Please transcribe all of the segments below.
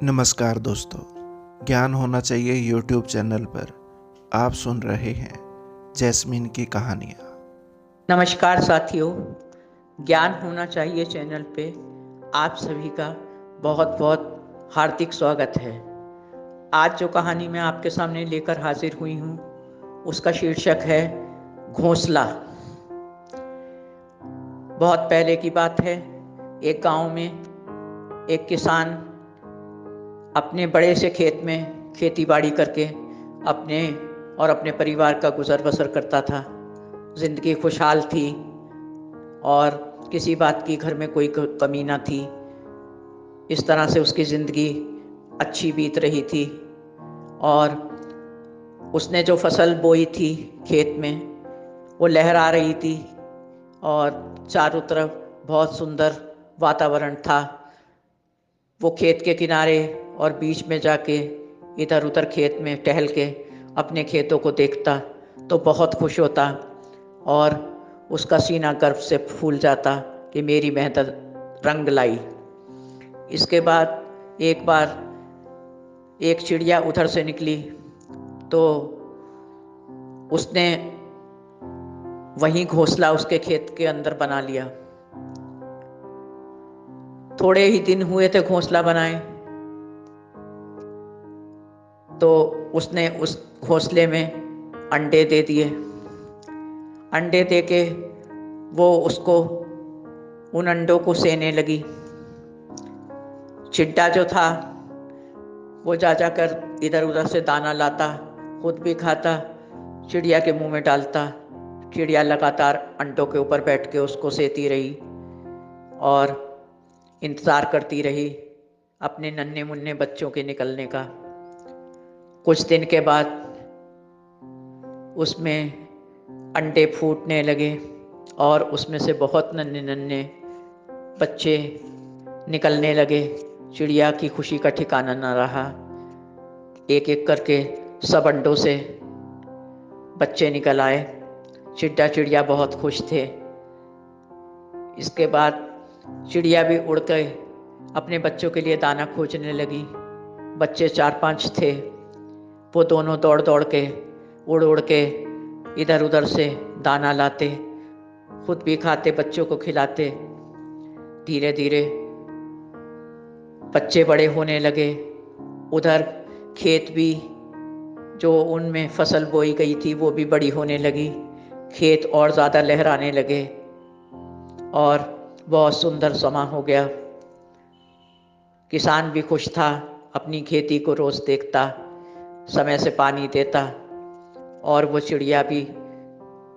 नमस्कार दोस्तों, ज्ञान होना चाहिए यूट्यूब चैनल पर आप सुन रहे हैं जैस्मीन की कहानियाँ। नमस्कार साथियों, ज्ञान होना चाहिए चैनल पे आप सभी का बहुत बहुत हार्दिक स्वागत है। आज जो कहानी मैं आपके सामने लेकर हाजिर हुई हूँ उसका शीर्षक है घोंसला। बहुत पहले की बात है। एक गांव में एक किसान अपने बड़े से खेत में खेती बाड़ी करके अपने और अपने परिवार का गुजर बसर करता था। जिंदगी खुशहाल थी और किसी बात की घर में कोई कमी ना थी। इस तरह से उसकी ज़िंदगी अच्छी बीत रही थी और उसने जो फसल बोई थी खेत में वो लहरा रही थी और चारों तरफ बहुत सुंदर वातावरण था। वो खेत के किनारे और बीच में जाके इधर उधर खेत में टहल के अपने खेतों को देखता तो बहुत खुश होता और उसका सीना गर्व से फूल जाता कि मेरी मेहनत रंग लाई। इसके बाद एक बार एक चिड़िया उधर से निकली तो उसने वहीं घोंसला उसके खेत के अंदर बना लिया। थोड़े ही दिन हुए थे घोंसला बनाए तो उसने उस घोंसले में अंडे दे दिए। अंडे दे के वो उसको उन अंडों को सेने लगी। चिट्टा जो था वो जा जाकर इधर उधर से दाना लाता, खुद भी खाता, चिड़िया के मुंह में डालता। चिड़िया लगातार अंडों के ऊपर बैठ के उसको सेती रही और इंतज़ार करती रही अपने नन्हे मुन्ने बच्चों के निकलने का। कुछ दिन के बाद उसमें अंडे फूटने लगे और उसमें से बहुत नन्हे नन्हे बच्चे निकलने लगे। चिड़िया की खुशी का ठिकाना न रहा। एक एक करके सब अंडों से बच्चे निकल आए। चिट्टा चिड़िया बहुत खुश थे। इसके बाद चिड़िया भी उड़ के अपने बच्चों के लिए दाना खोजने लगी। बच्चे 4-5 थे। वो दोनों दौड़ दौड़ के उड़ उड़ के इधर उधर से दाना लाते, खुद भी खाते, बच्चों को खिलाते। धीरे धीरे बच्चे बड़े होने लगे। उधर खेत भी जो उनमें फसल बोई गई थी वो भी बड़ी होने लगी। खेत और ज़्यादा लहराने लगे और बहुत सुंदर समा हो गया। किसान भी खुश था, अपनी खेती को रोज़ देखता, समय से पानी देता और वो चिड़िया भी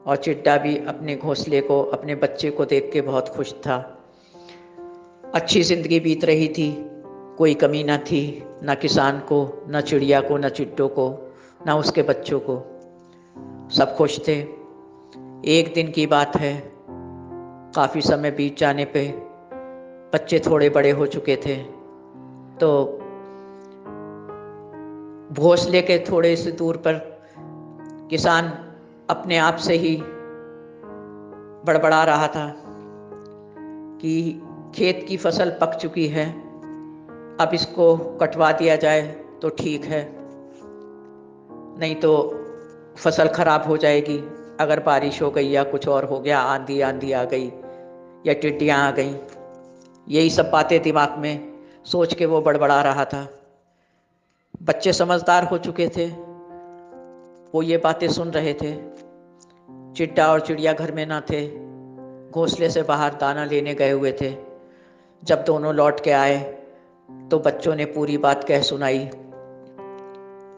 और चिट्टा भी अपने घोंसले को, अपने बच्चे को देख के बहुत खुश था। अच्छी ज़िंदगी बीत रही थी, कोई कमी ना थी, ना किसान को, ना चिड़िया को, ना चिट्टों को, ना उसके बच्चों को। सब खुश थे। एक दिन की बात है, काफ़ी समय बीत जाने पे बच्चे थोड़े बड़े हो चुके थे तो घोंसले के थोड़े से दूर पर किसान अपने आप से ही बड़बड़ा रहा था कि खेत की फसल पक चुकी है, अब इसको कटवा दिया जाए तो ठीक है, नहीं तो फसल खराब हो जाएगी। अगर बारिश हो गई या कुछ और हो गया, आंधी आ गई या टिड्डियाँ आ गई, यही सब बातें दिमाग में सोच के वो बड़बड़ा रहा था। बच्चे समझदार हो चुके थे, वो ये बातें सुन रहे थे। चिट्टा और चिड़िया घर में ना थे, घोंसले से बाहर दाना लेने गए हुए थे। जब दोनों लौट के आए तो बच्चों ने पूरी बात कह सुनाई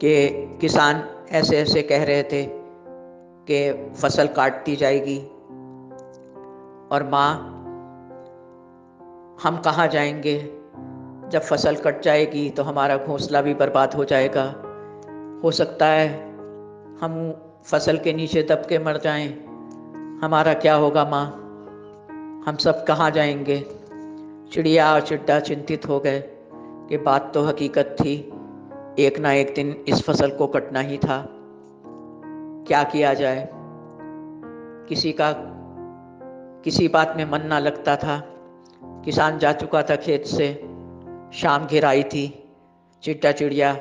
कि किसान ऐसे ऐसे कह रहे थे कि फसल काट दी जाएगी और माँ, हम कहाँ जाएंगे? जब फसल कट जाएगी तो हमारा घोंसला भी बर्बाद हो जाएगा। हो सकता है हम फसल के नीचे दब के मर जाएं। हमारा क्या होगा माँ? हम सब कहाँ जाएंगे? चिड़िया और चिट्टा चिंतित हो गए कि बात तो हकीकत थी, एक ना एक दिन इस फसल को कटना ही था। क्या किया जाए? किसी का किसी बात में मन ना लगता था। किसान जा चुका था खेत से, शाम घिर आई थी। चिट्टा चिड़िया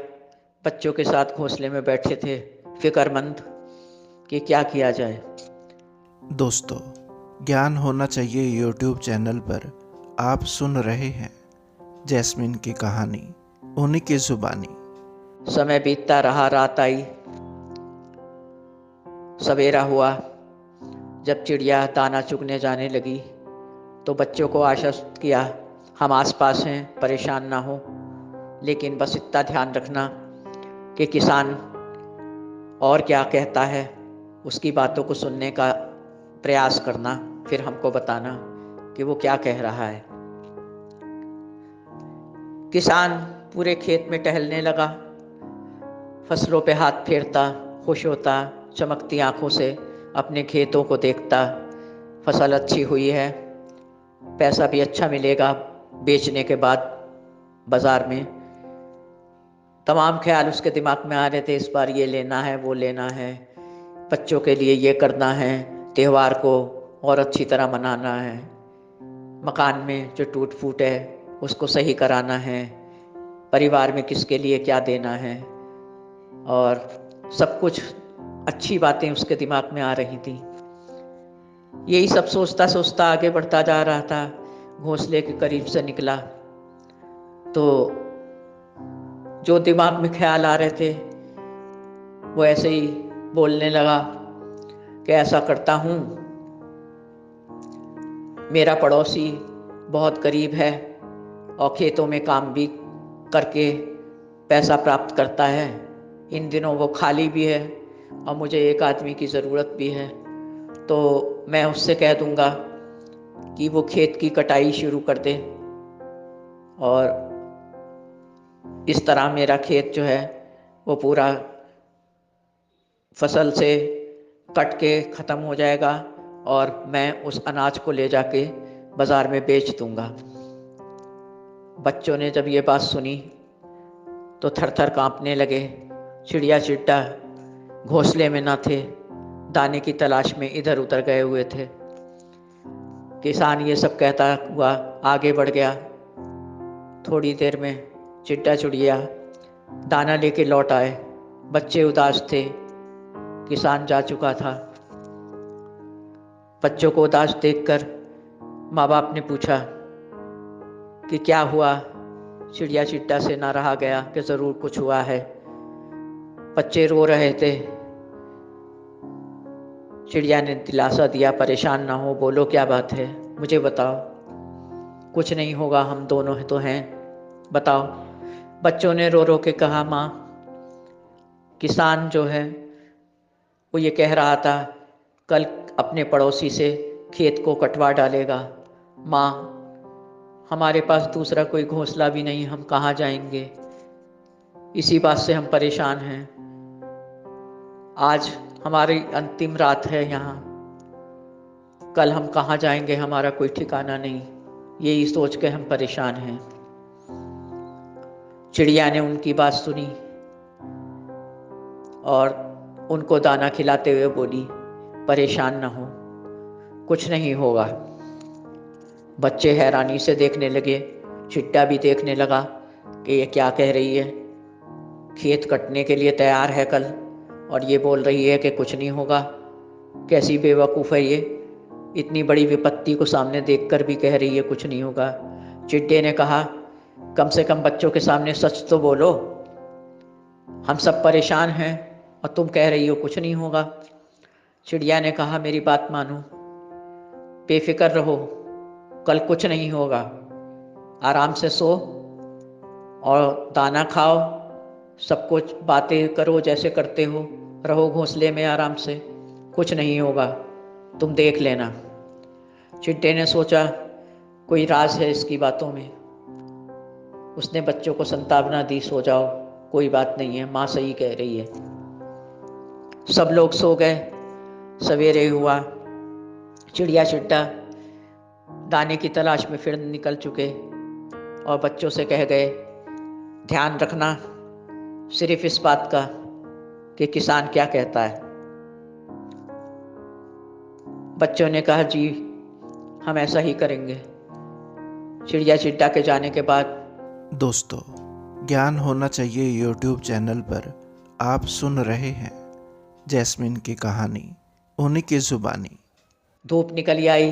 बच्चों के साथ घोंसले में बैठे थे, फिक्रमंद कि क्या किया जाए। दोस्तों, ज्ञान होना चाहिए यूट्यूब चैनल पर आप सुन रहे हैं जैस्मिन की कहानी, उन्हीं की जुबानी। समय बीतता रहा, रात आई, सवेरा हुआ। जब चिड़िया दाना चुगने जाने लगी तो बच्चों को आश्वस्त किया, हम आसपास हैं, परेशान ना हो, लेकिन बस इतना ध्यान रखना कि किसान और क्या कहता है उसकी बातों को सुनने का प्रयास करना, फिर हमको बताना कि वो क्या कह रहा है। किसान पूरे खेत में टहलने लगा, फसलों पे हाथ फेरता, खुश होता, चमकती आंखों से अपने खेतों को देखता। फसल अच्छी हुई है, पैसा भी अच्छा मिलेगा बेचने के बाद बाजार में। तमाम ख्याल उसके दिमाग में आ रहे थे, इस बार ये लेना है, वो लेना है, बच्चों के लिए ये करना है, त्यौहार को और अच्छी तरह मनाना है, मकान में जो टूट फूट है उसको सही कराना है, परिवार में किसके लिए क्या देना है, और सब कुछ अच्छी बातें उसके दिमाग में आ रही थी। यही सब सोचता सोचता आगे बढ़ता जा रहा था। घोंसले के करीब से निकला तो जो दिमाग में ख्याल आ रहे थे वो ऐसे ही बोलने लगा कि ऐसा करता हूँ, मेरा पड़ोसी बहुत गरीब है और खेतों में काम भी करके पैसा प्राप्त करता है। इन दिनों वो खाली भी है और मुझे एक आदमी की ज़रूरत भी है, तो मैं उससे कह दूंगा कि वो खेत की कटाई शुरू कर दे और इस तरह मेरा खेत जो है वो पूरा फसल से कट के ख़त्म हो जाएगा और मैं उस अनाज को ले जाके बाज़ार में बेच दूंगा। बच्चों ने जब ये बात सुनी तो थर थर काँपने लगे। चिड़िया चिट्टा घोंसले में न थे, दाने की तलाश में इधर उधर गए हुए थे। किसान ये सब कहता हुआ आगे बढ़ गया। थोड़ी देर में चिट्टा चिड़िया दाना लेके लौट आए। बच्चे उदास थे, किसान जा चुका था। बच्चों को उदास देखकर माँ बाप ने पूछा कि क्या हुआ। चिड़िया चिट्टा से ना रहा गया कि ज़रूर कुछ हुआ है। बच्चे रो रहे थे। चिड़िया ने दिलासा दिया, परेशान ना हो, बोलो क्या बात है, मुझे बताओ। कुछ नहीं होगा, हम दोनों तो हैं, बताओ। बच्चों ने रो रो के कहा, माँ, किसान जो है वो ये कह रहा था कल अपने पड़ोसी से खेत को कटवा डालेगा। माँ, हमारे पास दूसरा कोई घोंसला भी नहीं, हम कहाँ जाएंगे, इसी बात से हम परेशान हैं। आज हमारी अंतिम रात है यहाँ, कल हम कहाँ जाएंगे, हमारा कोई ठिकाना नहीं, यही सोच के हम परेशान हैं। चिड़िया ने उनकी बात सुनी और उनको दाना खिलाते हुए बोली, परेशान ना हो, कुछ नहीं होगा। बच्चे हैरानी से देखने लगे। चिट्टा भी देखने लगा कि ये क्या कह रही है, खेत कटने के लिए तैयार है कल और ये बोल रही है कि कुछ नहीं होगा। कैसी बेवकूफ़ है ये, इतनी बड़ी विपत्ति को सामने देखकर भी कह रही है कुछ नहीं होगा। चिट्टे ने कहा, कम से कम बच्चों के सामने सच तो बोलो, हम सब परेशान हैं और तुम कह रही हो कुछ नहीं होगा। चिड़िया ने कहा, मेरी बात मानो, बेफिक्र रहो, कल कुछ नहीं होगा, आराम से सो और दाना खाओ, सब कुछ बातें करो जैसे करते हो, रहो घोंसले में आराम से, कुछ नहीं होगा, तुम देख लेना। चिट्टे ने सोचा कोई राज है इसकी बातों में। उसने बच्चों को संतावना दी, सो जाओ, कोई बात नहीं है, माँ सही कह रही है। सब लोग सो गए। सवेरे हुआ। चिड़िया चिट्टा दाने की तलाश में फिर निकल चुके और बच्चों से कह गए, ध्यान रखना सिर्फ इस बात का कि किसान क्या कहता है। बच्चों ने कहा, जी हम ऐसा ही करेंगे। चिड़िया चिट्टा के जाने के बाद दोस्तों, ज्ञान होना चाहिए यूट्यूब चैनल पर आप सुन रहे हैं जैस्मिन की कहानी, उन्हीं की जुबानी। धूप निकल आई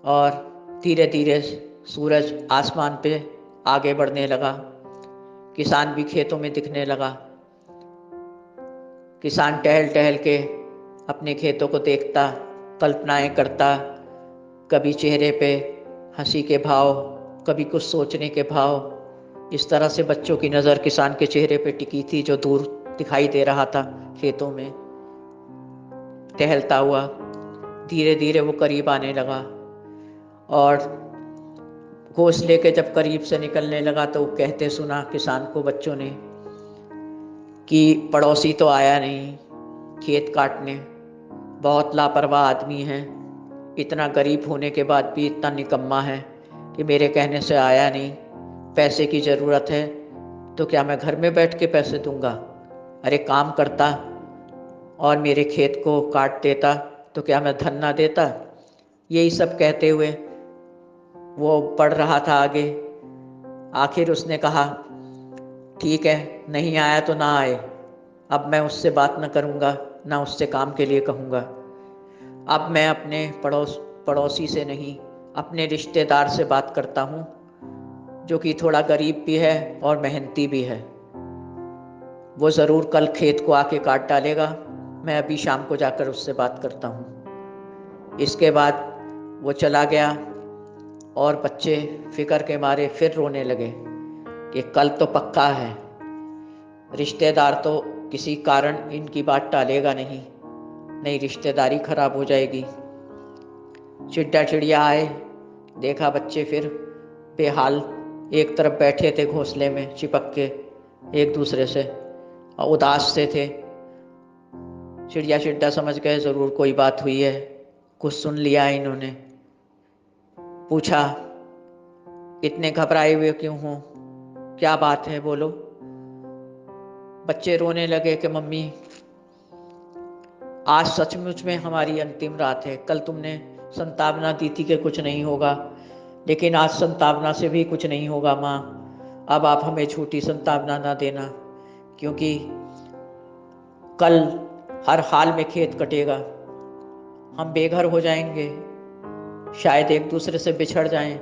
और धीरे धीरे सूरज आसमान पे आगे बढ़ने लगा। किसान भी खेतों में दिखने लगा। किसान टहल टहल के अपने खेतों को देखता, कल्पनाएं करता, कभी चेहरे पे हंसी के भाव, कभी कुछ सोचने के भाव। इस तरह से बच्चों की नज़र किसान के चेहरे पे टिकी थी, जो दूर दिखाई दे रहा था खेतों में। टहलता हुआ धीरे धीरे वो करीब आने लगा और घोंसले के जब करीब से निकलने लगा तो कहते सुना किसान को बच्चों ने कि पड़ोसी तो आया नहीं खेत काटने, बहुत लापरवाह आदमी है, इतना गरीब होने के बाद भी इतना निकम्मा है कि मेरे कहने से आया नहीं। पैसे की ज़रूरत है तो क्या मैं घर में बैठ के पैसे दूंगा? अरे काम करता और मेरे खेत को काट देता तो क्या मैं धन ना देता? यही सब कहते हुए वो बढ़ रहा था आगे। आखिर उसने कहा, ठीक है, नहीं आया तो ना आए, अब मैं उससे बात न करूँगा, ना उससे काम के लिए कहूँगा। अब मैं अपने पड़ोसी से नहीं, अपने रिश्तेदार से बात करता हूँ, जो कि थोड़ा गरीब भी है और मेहनती भी है। वो ज़रूर कल खेत को आके काट डालेगा। मैं अभी शाम को जाकर उससे बात करता हूँ। इसके बाद वो चला गया और बच्चे फिक्र के मारे फिर रोने लगे कि कल तो पक्का है, रिश्तेदार तो किसी कारण इनकी बात टालेगा नहीं, नहीं रिश्तेदारी खराब हो जाएगी। चिट्टा चिड़िया आए, देखा बच्चे फिर बेहाल एक तरफ बैठे थे घोंसले में चिपक के एक दूसरे से और उदास से थे। चिड़िया चिट्टा समझ गए ज़रूर कोई बात हुई है, कुछ सुन लिया इन्होंने। पूछा, इतने घबराए हुए क्यों हो, क्या बात है, बोलो। बच्चे रोने लगे कि मम्मी आज सचमुच में हमारी अंतिम रात है। कल तुमने संतावना दी थी कि कुछ नहीं होगा, लेकिन आज संतावना से भी कुछ नहीं होगा माँ। अब आप हमें झूठी संतावना ना देना, क्योंकि कल हर हाल में खेत कटेगा, हम बेघर हो जाएंगे, शायद एक दूसरे से बिछड़ जाएं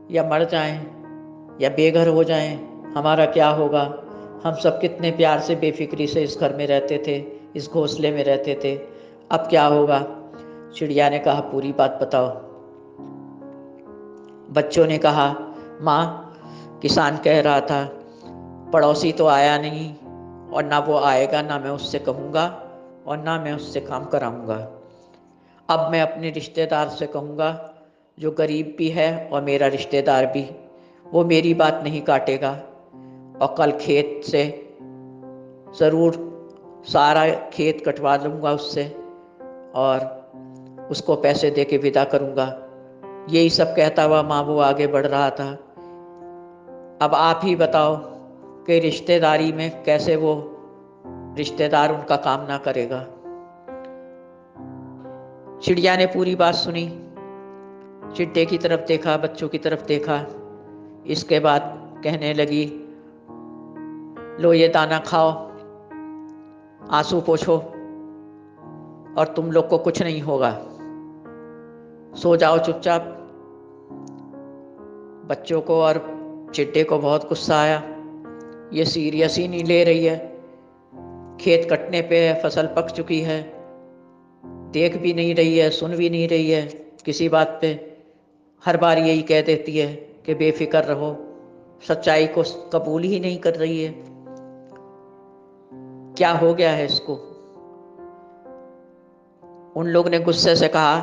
या मर जाएं या बेघर हो जाएं। हमारा क्या होगा? हम सब कितने प्यार से बेफिक्री से इस घर में रहते थे, इस घोंसले में रहते थे, अब क्या होगा? चिड़िया ने कहा, पूरी बात बताओ। बच्चों ने कहा, माँ किसान कह रहा था पड़ोसी तो आया नहीं और ना वो आएगा, ना मैं उससे कहूँगा और ना मैं उससे काम कराऊँगा। अब मैं अपने रिश्तेदार से कहूँगा, जो गरीब भी है और मेरा रिश्तेदार भी, वो मेरी बात नहीं काटेगा और कल खेत से ज़रूर सारा खेत कटवा लूँगा उससे और उसको पैसे दे के विदा करूँगा। यही सब कहता हुआ माँ वो आगे बढ़ रहा था। अब आप ही बताओ कि रिश्तेदारी में कैसे वो रिश्तेदार उनका काम ना करेगा। चिड़िया ने पूरी बात सुनी, चिट्टे की तरफ देखा, बच्चों की तरफ देखा। इसके बाद कहने लगी, लो ये दाना खाओ, आंसू पोंछो और तुम लोग को कुछ नहीं होगा, सो जाओ चुपचाप। बच्चों को और चिट्टे को बहुत गुस्सा आया, ये सीरियस ही नहीं ले रही है, खेत कटने पे है, फसल पक चुकी है, देख भी नहीं रही है, सुन भी नहीं रही है किसी बात पे। हर बार यही कह देती है कि बेफिक्र रहो, सच्चाई को कबूल ही नहीं कर रही है। क्या हो गया है इसको? उन लोग ने गुस्से से कहा,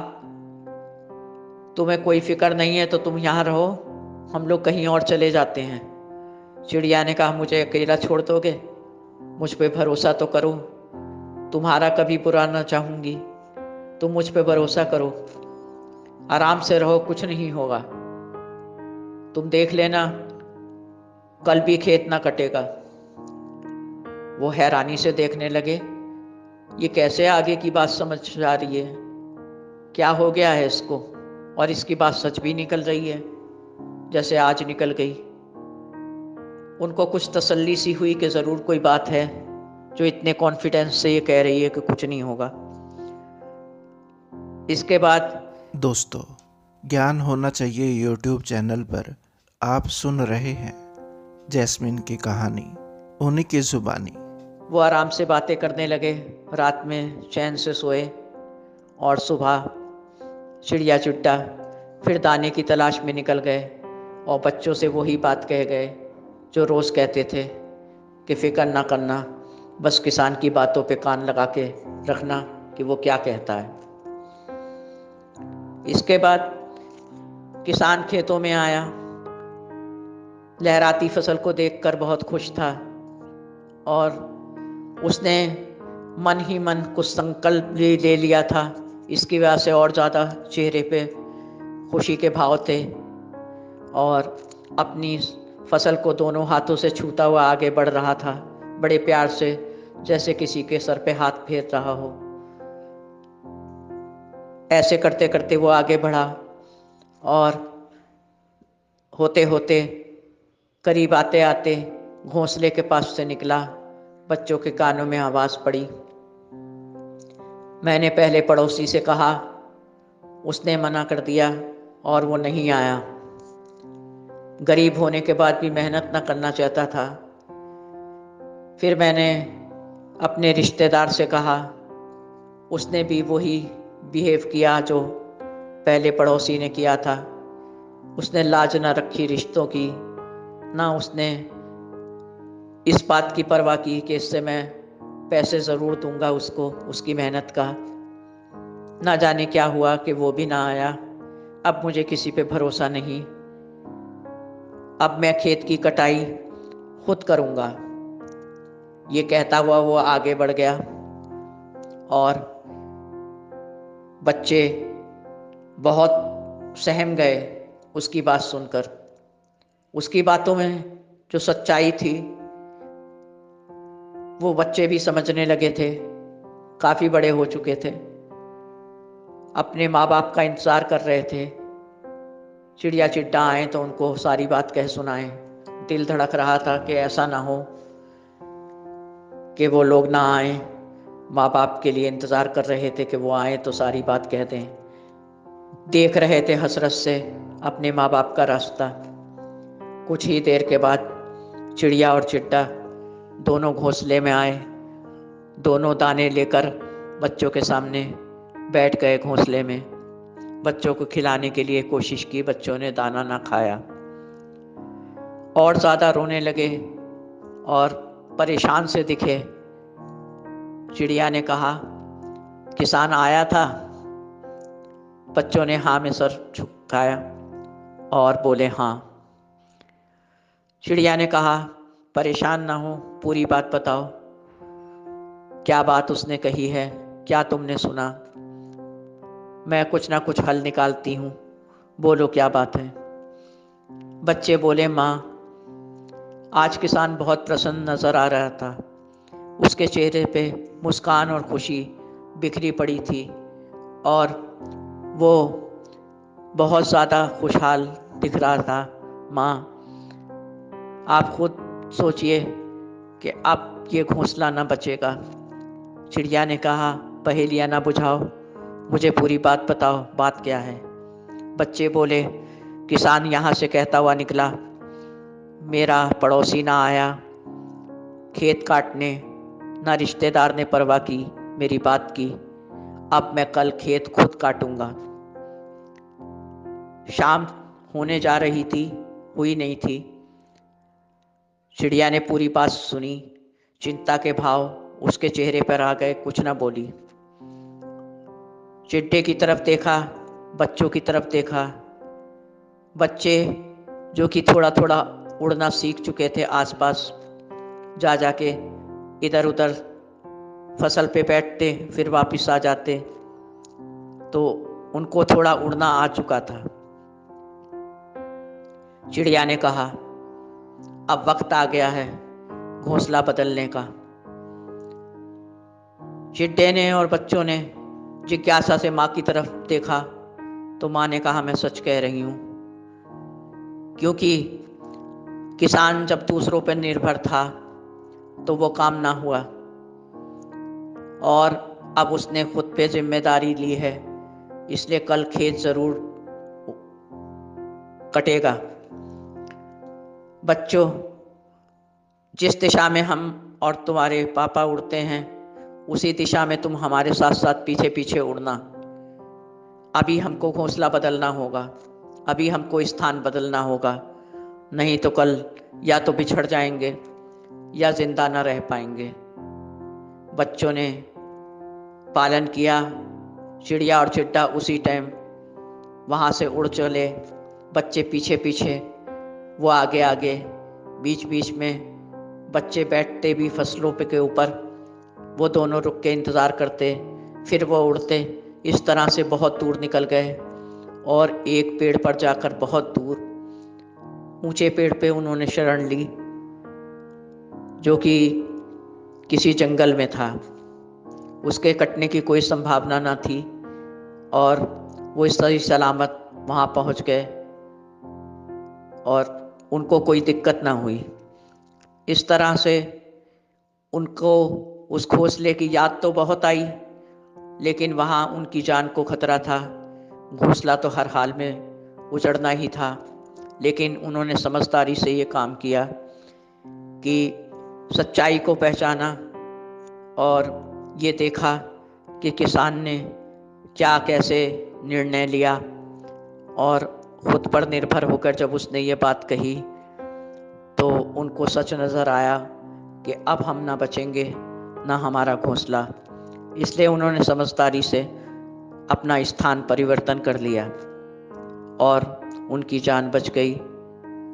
तुम्हें कोई फिक्र नहीं है तो तुम यहाँ रहो, हम लोग कहीं और चले जाते हैं। चिड़िया ने कहा, मुझे अकेला छोड़ दोगे? मुझ पे भरोसा तो करो, तुम्हारा कभी बुरा ना चाहूँगी, तुम मुझ पे भरोसा करो, आराम से रहो, कुछ नहीं होगा, तुम देख लेना कल भी खेत ना कटेगा। वो हैरानी से देखने लगे, ये कैसे आगे की बात समझ आ रही है, क्या हो गया है इसको, और इसकी बात सच भी निकल रही है जैसे आज निकल गई। उनको कुछ तसल्ली सी हुई कि ज़रूर कोई बात है जो इतने कॉन्फिडेंस से ये कह रही है कि कुछ नहीं होगा। इसके बाद दोस्तों, ज्ञान होना चाहिए यूट्यूब चैनल पर आप सुन रहे हैं जैस्मिन की कहानी, उन्हीं की जुबानी। वो आराम से बातें करने लगे, रात में चैन से सोए और सुबह चिड़िया चिट्टा फिर दाने की तलाश में निकल गए और बच्चों से वही बात कह गए जो रोज़ कहते थे कि फ़िक्र ना करना, बस किसान की बातों पे कान लगा के रखना कि वो क्या कहता है। इसके बाद किसान खेतों में आया, लहराती फसल को देखकर बहुत खुश था और उसने मन ही मन कुछ संकल्प भी ले लिया था। इसकी वजह से और ज़्यादा चेहरे पे खुशी के भाव थे और अपनी फसल को दोनों हाथों से छूता हुआ आगे बढ़ रहा था, बड़े प्यार से, जैसे किसी के सर पे हाथ फेर रहा हो। ऐसे करते करते वो आगे बढ़ा और होते होते करीब आते आते घोंसले के पास से निकला। बच्चों के कानों में आवाज़ पड़ी। मैंने पहले पड़ोसी से कहा, उसने मना कर दिया और वो नहीं आया। गरीब होने के बाद भी मेहनत ना करना चाहता था। फिर मैंने अपने रिश्तेदार से कहा, उसने भी वही बिहेव किया जो पहले पड़ोसी ने किया था। उसने लाज ना रखी रिश्तों की, ना उसने इस बात की परवाह की कि इससे मैं पैसे ज़रूर दूंगा उसको, उसकी मेहनत का। ना जाने क्या हुआ कि वो भी ना आया। अब मुझे किसी पे भरोसा नहीं। अब मैं खेत की कटाई खुद करूंगा। ये कहता हुआ वो आगे बढ़ गया और बच्चे बहुत सहम गए उसकी बात सुनकर। उसकी बातों में जो सच्चाई थी वो बच्चे भी समझने लगे थे, काफ़ी बड़े हो चुके थे, अपने माँ बाप का इंतज़ार कर रहे थे। चिड़िया चिट्टा आए तो उनको सारी बात कह सुनाएं। दिल धड़क रहा था कि ऐसा ना हो कि वो लोग ना आए। माँ बाप के लिए इंतज़ार कर रहे थे कि वो आए तो सारी बात कह दें। देख रहे थे हसरत से अपने माँ बाप का रास्ता। कुछ ही देर के बाद चिड़िया और चिट्टा दोनों घोंसले में आए। दोनों दाने लेकर बच्चों के सामने बैठ गए घोंसले में। बच्चों को खिलाने के लिए कोशिश की, बच्चों ने दाना ना खाया और ज़्यादा रोने लगे और परेशान से दिखे। चिड़िया ने कहा, किसान आया था? बच्चों ने हाँ में सर झुकाया और बोले हाँ। चिड़िया ने कहा, परेशान ना हो, पूरी बात बताओ, क्या बात उसने कही है, क्या तुमने सुना? मैं कुछ ना कुछ हल निकालती हूँ, बोलो क्या बात है। बच्चे बोले, माँ, आज किसान बहुत प्रसन्न नजर आ रहा था। उसके चेहरे पे मुस्कान और खुशी बिखरी पड़ी थी और वो बहुत ज़्यादा खुशहाल दिख रहा था। माँ, आप खुद सोचिए कि अब ये घोंसला ना बचेगा। चिड़िया ने कहा, पहेलियाँ ना बुझाओ, मुझे पूरी बात बताओ, बात क्या है? बच्चे बोले, किसान यहाँ से कहता हुआ निकला, मेरा पड़ोसी ना आया खेत काटने, ना रिश्तेदार ने परवाह की मेरी बात की। अब मैं कल खेत खुद काटूंगा। शाम होने जा रही थी, हुई नहीं थी। चिड़िया ने पूरी बात सुनी। चिंता के भाव उसके चेहरे पर आ गए, कुछ ना बोली। चिट्टे की तरफ देखा, बच्चों की तरफ देखा। बच्चे जो कि थोड़ा थोड़ा उड़ना सीख चुके थे, आसपास जा जाके इधर उधर फसल पे बैठते, फिर वापस आ जाते, तो उनको थोड़ा उड़ना आ चुका था। चिड़िया ने कहा, अब वक्त आ गया है घोंसला बदलने का। चिट्टे ने और बच्चों ने जिज्ञासा से माँ की तरफ देखा तो माँ ने कहा, मैं सच कह रही हूँ, क्योंकि किसान जब दूसरों पर निर्भर था तो वो काम ना हुआ, और अब उसने खुद पे जिम्मेदारी ली है, इसलिए कल खेत जरूर कटेगा। बच्चों, जिस दिशा में हम और तुम्हारे पापा उड़ते हैं, उसी दिशा में तुम हमारे साथ साथ पीछे पीछे उड़ना। अभी हमको घोंसला बदलना होगा, अभी हमको स्थान बदलना होगा, नहीं तो कल या तो बिछड़ जाएंगे या जिंदा न रह पाएंगे। बच्चों ने पालन किया, चिड़िया और चिट्टा उसी टाइम वहाँ से उड़ चले, बच्चे पीछे पीछे, वो आगे आगे। बीच बीच में बच्चे बैठते भी फसलों पे के ऊपर, वो दोनों रुक के इंतज़ार करते, फिर वो उड़ते। इस तरह से बहुत दूर निकल गए और एक पेड़ पर जाकर बहुत दूर ऊंचे पेड़ पे उन्होंने शरण ली, जो कि किसी जंगल में था। उसके कटने की कोई संभावना ना थी और वो सही सलामत वहाँ पहुँच गए और उनको कोई दिक्कत ना हुई। इस तरह से उनको उस घोंसले की याद तो बहुत आई, लेकिन वहाँ उनकी जान को खतरा था। घोंसला तो हर हाल में उजड़ना ही था, लेकिन उन्होंने समझदारी से ये काम किया कि सच्चाई को पहचाना और ये देखा कि किसान ने क्या कैसे निर्णय लिया, और खुद पर निर्भर होकर जब उसने ये बात कही तो उनको सच नज़र आया कि अब हम ना बचेंगे ना हमारा घोंसला। इसलिए उन्होंने समझदारी से अपना स्थान परिवर्तन कर लिया और उनकी जान बच गई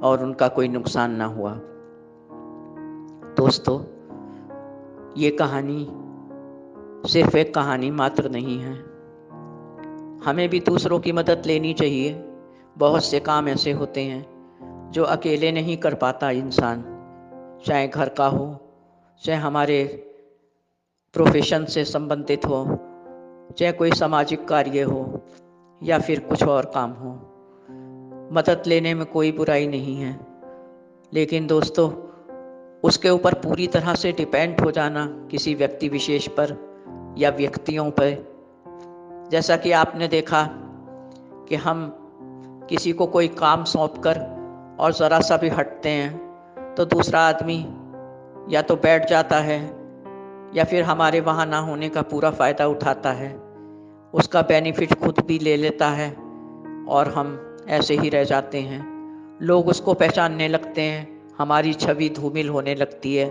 और उनका कोई नुकसान ना हुआ। दोस्तों, ये कहानी सिर्फ एक कहानी मात्र नहीं है। हमें भी दूसरों की मदद लेनी चाहिए। बहुत से काम ऐसे होते हैं जो अकेले नहीं कर पाता इंसान, चाहे घर का हो, चाहे हमारे प्रोफेशन से संबंधित हो, चाहे कोई सामाजिक कार्य हो या फिर कुछ और काम हो। मदद लेने में कोई बुराई नहीं है, लेकिन दोस्तों, उसके ऊपर पूरी तरह से डिपेंड हो जाना किसी व्यक्ति विशेष पर या व्यक्तियों पर, जैसा कि आपने देखा कि हम किसी को कोई काम सौंपकर और ज़रा सा भी हटते हैं तो दूसरा आदमी या तो बैठ जाता है या फिर हमारे वहाँ ना होने का पूरा फ़ायदा उठाता है, उसका बेनिफिट खुद भी ले लेता है और हम ऐसे ही रह जाते हैं। लोग उसको पहचानने लगते हैं, हमारी छवि धूमिल होने लगती है।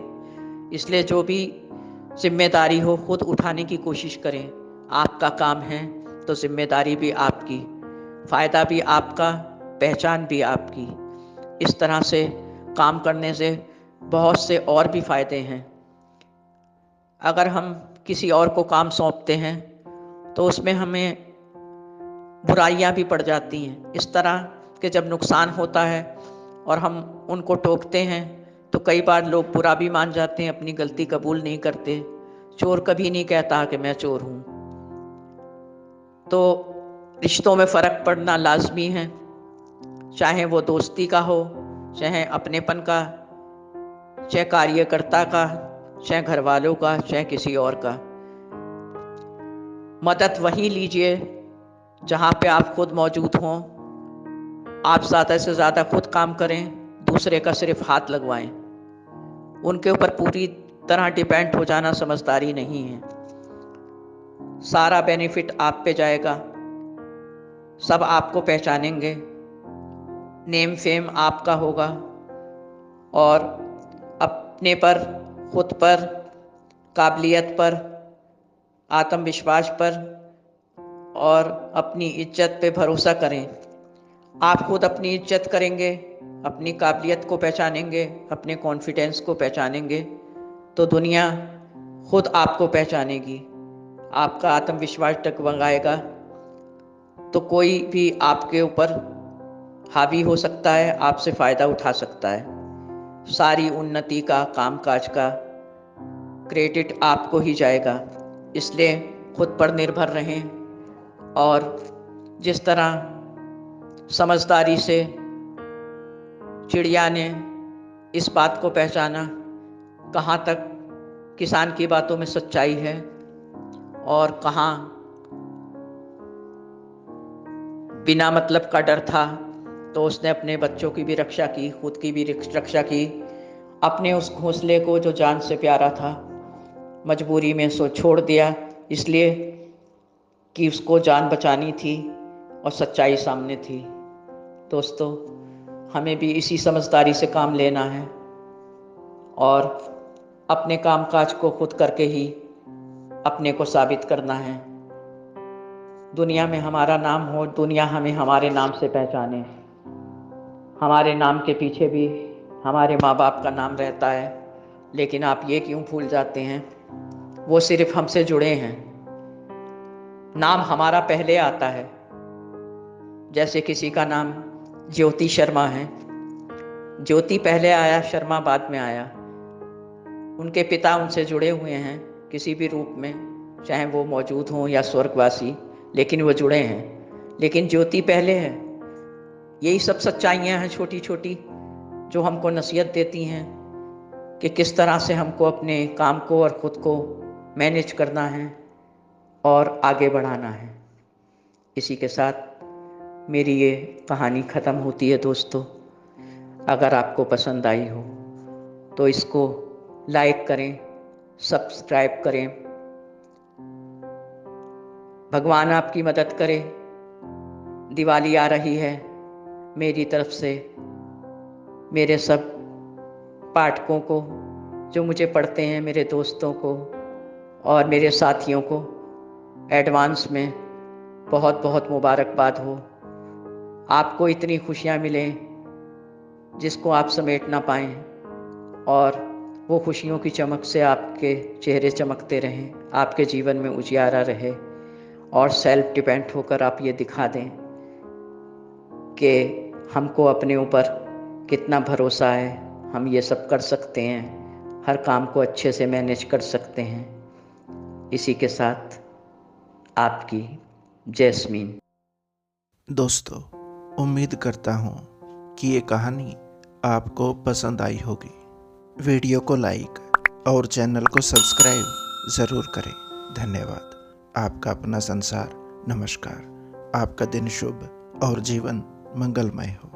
इसलिए जो भी जिम्मेदारी हो खुद उठाने की कोशिश करें। आपका काम है तो जिम्मेदारी भी आपकी, फ़ायदा भी आपका, पहचान भी आपकी। इस तरह से काम करने से बहुत से और भी फ़ायदे हैं। अगर हम किसी और को काम सौंपते हैं तो उसमें हमें बुराइयां भी पड़ जाती हैं। इस तरह के जब नुकसान होता है और हम उनको टोकते हैं तो कई बार लोग बुरा भी मान जाते हैं, अपनी गलती कबूल नहीं करते। चोर कभी नहीं कहता कि मैं चोर हूँ। तो रिश्तों में फ़र्क पड़ना लाजमी है, चाहे वो दोस्ती का हो, चाहे अपनेपन का, चाहे कार्यकर्ता का, चाहे घर वालों का, चाहे किसी और का। मदद वहीं लीजिए जहाँ पे आप खुद मौजूद हों। आप ज़्यादा से ज़्यादा खुद काम करें, दूसरे का सिर्फ हाथ लगवाएं। उनके ऊपर पूरी तरह डिपेंड हो जाना समझदारी नहीं है। सारा बेनिफिट आप पे जाएगा, सब आपको पहचानेंगे, नेम फेम आपका होगा और अपने पर, खुद पर, काबिलियत पर, आत्मविश्वास पर और अपनी इज्जत पे भरोसा करें। आप खुद अपनी इज्जत करेंगे, अपनी काबिलियत को पहचानेंगे, अपने कॉन्फिडेंस को पहचानेंगे तो दुनिया खुद आपको पहचानेगी। आपका आत्मविश्वास डगमगाएगा तो कोई भी आपके ऊपर हावी हो सकता है, आपसे फ़ायदा उठा सकता है। सारी उन्नति का, कामकाज का क्रेडिट आपको ही जाएगा। इसलिए खुद पर निर्भर रहें और जिस तरह समझदारी से चिड़िया ने इस बात को पहचाना कहाँ तक किसान की बातों में सच्चाई है और कहाँ बिना मतलब का डर था। तो उसने अपने बच्चों की भी रक्षा की, खुद की भी रक्षा की, अपने उस घोंसले को जो जान से प्यारा था मजबूरी में सो छोड़ दिया, इसलिए कि उसको जान बचानी थी और सच्चाई सामने थी। दोस्तों, हमें भी इसी समझदारी से काम लेना है और अपने कामकाज को खुद करके ही अपने को साबित करना है। दुनिया में हमारा नाम हो, दुनिया हमें हमारे नाम से पहचाने। हमारे नाम के पीछे भी हमारे माँ बाप का नाम रहता है, लेकिन आप ये क्यों भूल जाते हैं, वो सिर्फ हमसे जुड़े हैं। नाम हमारा पहले आता है। जैसे किसी का नाम ज्योति शर्मा है, ज्योति पहले आया, शर्मा बाद में आया। उनके पिता उनसे जुड़े हुए हैं किसी भी रूप में, चाहे वो मौजूद हों या स्वर्गवासी, लेकिन वो जुड़े हैं। लेकिन ज्योति पहले है। यही सब सच्चाइयाँ हैं छोटी छोटी, जो हमको नसीहत देती हैं कि किस तरह से हमको अपने काम को और ख़ुद को मैनेज करना है और आगे बढ़ाना है। इसी के साथ मेरी ये कहानी ख़त्म होती है। दोस्तों, अगर आपको पसंद आई हो तो इसको लाइक करें, सब्सक्राइब करें। भगवान आपकी मदद करे। दिवाली आ रही है। मेरी तरफ से मेरे सब पाठकों को, जो मुझे पढ़ते हैं, मेरे दोस्तों को और मेरे साथियों को एडवांस में बहुत बहुत मुबारकबाद हो। आपको इतनी खुशियाँ मिलें जिसको आप समेट ना पाएँ, और वो खुशियों की चमक से आपके चेहरे चमकते रहें, आपके जीवन में उजियारा रहे, और सेल्फ डिपेंड होकर आप ये दिखा दें कि हमको अपने ऊपर कितना भरोसा है, हम ये सब कर सकते हैं, हर काम को अच्छे से मैनेज कर सकते हैं। इसी के साथ आपकी जैस्मीन। दोस्तों, उम्मीद करता हूँ कि ये कहानी आपको पसंद आई होगी। वीडियो को लाइक और चैनल को सब्सक्राइब ज़रूर करें। धन्यवाद। आपका अपना संसार। नमस्कार। आपका दिन शुभ और जीवन मंगलमय हो।